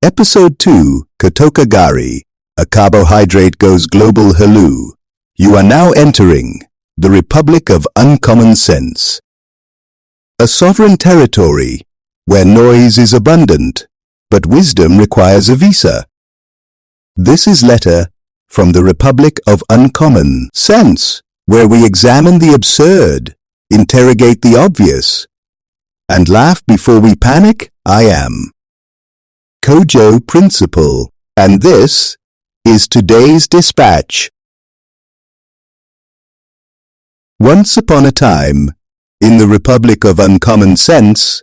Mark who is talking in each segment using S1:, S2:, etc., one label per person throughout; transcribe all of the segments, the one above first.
S1: Episode 2, Kotoka Gari, a carbohydrate goes global hello. You are now entering the Republic of Uncommon Sense. A sovereign territory where noise is abundant, but wisdom requires a visa. This is letter from the Republic of Uncommon Sense, where we examine the absurd, interrogate the obvious, and laugh before we panic. I am Kojo Principal, and this is today's dispatch. Once upon a time, in the Republic of Uncommon Sense,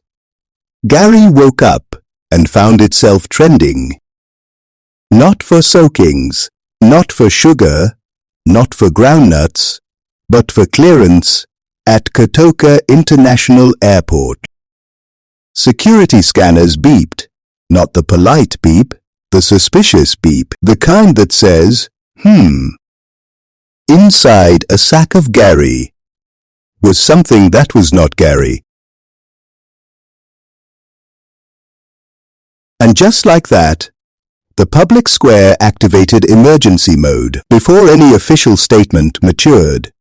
S1: Gari woke up and found itself trending. Not for soakings, not for sugar, not for groundnuts, but for clearance at Kotoka International Airport. Security scanners beeped, not the polite beep, the suspicious beep, the kind that says, Inside a sack of Gari was something that was not Gari. And just like that, the public square activated emergency mode before any official statement matured,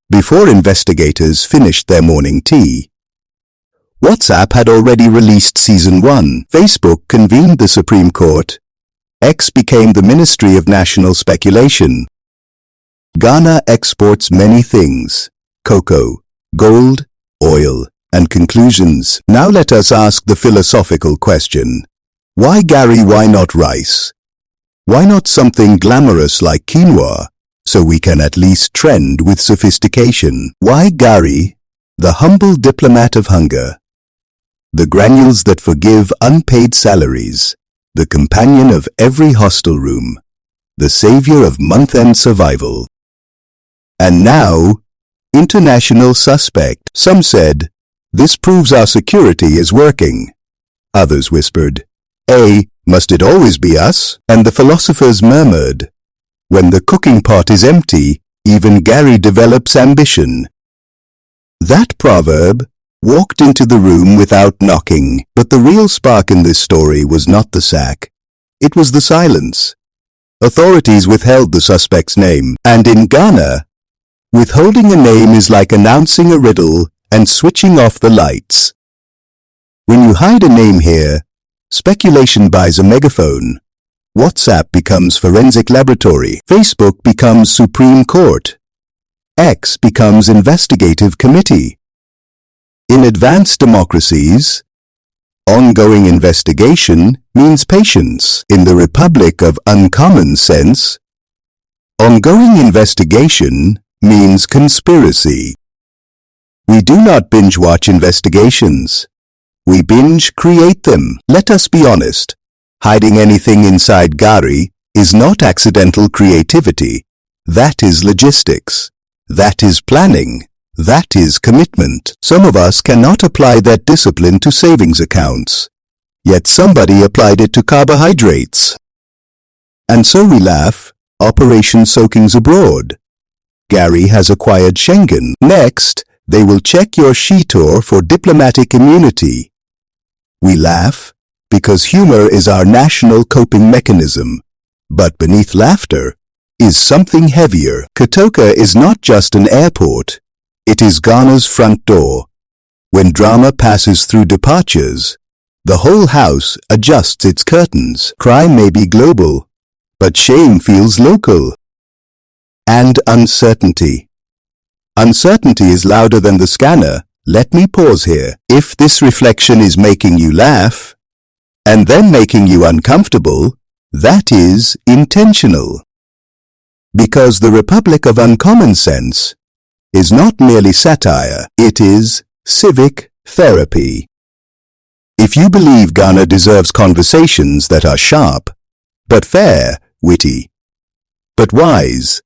S1: before investigators finished their morning tea. WhatsApp had already released Season 1. Facebook convened the Supreme Court. X became the Ministry of National Speculation. Ghana exports many things: cocoa, gold, oil, and conclusions. Now let us ask the philosophical question. Why Gari, why not rice? Why not something glamorous like quinoa, so we can at least trend with sophistication? Why Gari, the humble diplomat of hunger? The granules that forgive unpaid salaries, the companion of every hostel room, the savior of month-end survival. And now, international suspect. Some said, this proves our security is working. Others whispered, must it always be us? And the philosophers murmured, when the cooking pot is empty, even Gari develops ambition. That proverb walked into the room without knocking, but the real spark in this story was not the sack. It was the silence. Authorities withheld the suspect's name, and in Ghana, withholding a name is like announcing a riddle and switching off the lights. When you hide a name here, speculation buys a megaphone. WhatsApp becomes forensic laboratory. Facebook becomes Supreme Court. X becomes investigative committee. In advanced democracies, ongoing investigation means patience. In the Republic of Uncommon Sense, ongoing investigation means conspiracy. We do not binge-watch investigations. We binge-create them. Let us be honest. Hiding anything inside Gari is not accidental creativity. That is logistics. That is planning. That is commitment. Some of us cannot apply that discipline to savings accounts. Yet somebody applied it to carbohydrates. And so we laugh, Operation Soakings Abroad. Gari has acquired Schengen. Next, they will check your Shitor for diplomatic immunity. We laugh because humor is our national coping mechanism. But beneath laughter is something heavier. Kotoka is not just an airport. It is Ghana's front door. When drama passes through departures, the whole house adjusts its curtains. Crime may be global, but shame feels local. And uncertainty. Uncertainty is louder than the scanner. Let me pause here. If this reflection is making you laugh, and then making you uncomfortable, that is intentional. Because the Republic of Uncommon Sense is not merely satire, it is civic therapy. If you believe Ghana deserves conversations that are sharp, but fair, witty, but wise,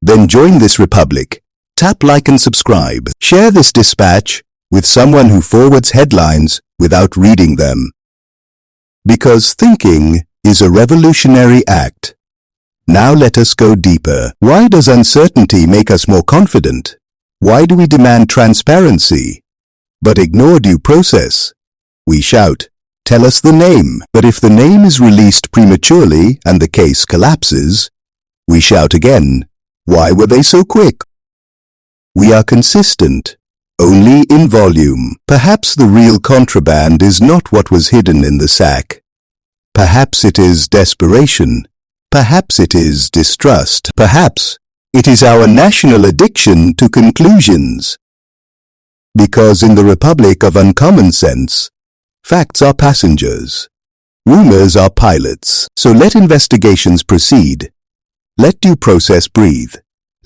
S1: then join this republic. Tap like and subscribe. Share this dispatch with someone who forwards headlines without reading them. Because thinking is a revolutionary act. Now let us go deeper. Why does uncertainty make us more confident? Why do we demand transparency, but ignore due process? We shout, Tell us the name. But if the name is released prematurely and the case collapses, we shout again, why were they so quick? We are consistent, only in volume. Perhaps the real contraband is not what was hidden in the sack. Perhaps it is desperation. Perhaps it is distrust. Perhaps it is our national addiction to conclusions. Because in the Republic of Uncommon Sense, facts are passengers. Rumors are pilots. So let investigations proceed. Let due process breathe.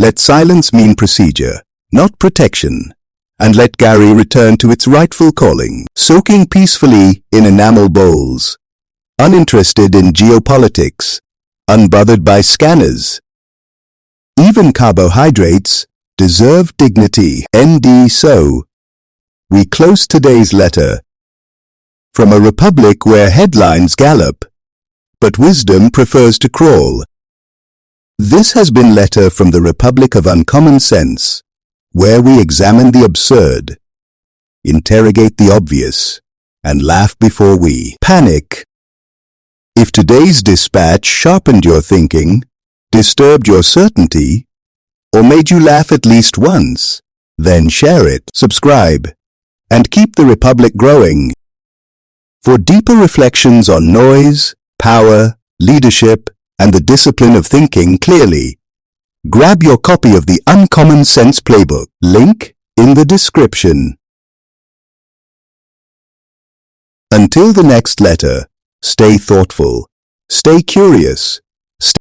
S1: Let silence mean procedure, not protection. And let Gari return to its rightful calling, soaking peacefully in enamel bowls, uninterested in geopolitics, unbothered by scanners. Even carbohydrates deserve dignity. ND. So, we close today's letter. From a republic where headlines gallop, but wisdom prefers to crawl. This has been Letter from the Republic of Uncommon Sense, where we examine the absurd, interrogate the obvious, and laugh before we panic. If today's dispatch sharpened your thinking, disturbed your certainty, or made you laugh at least once, then share it, subscribe, and keep the Republic growing. For deeper reflections on noise, power, leadership, and the discipline of thinking clearly, grab your copy of the Uncommon Sense Playbook, link in the description. Until the next letter, stay thoughtful, stay curious,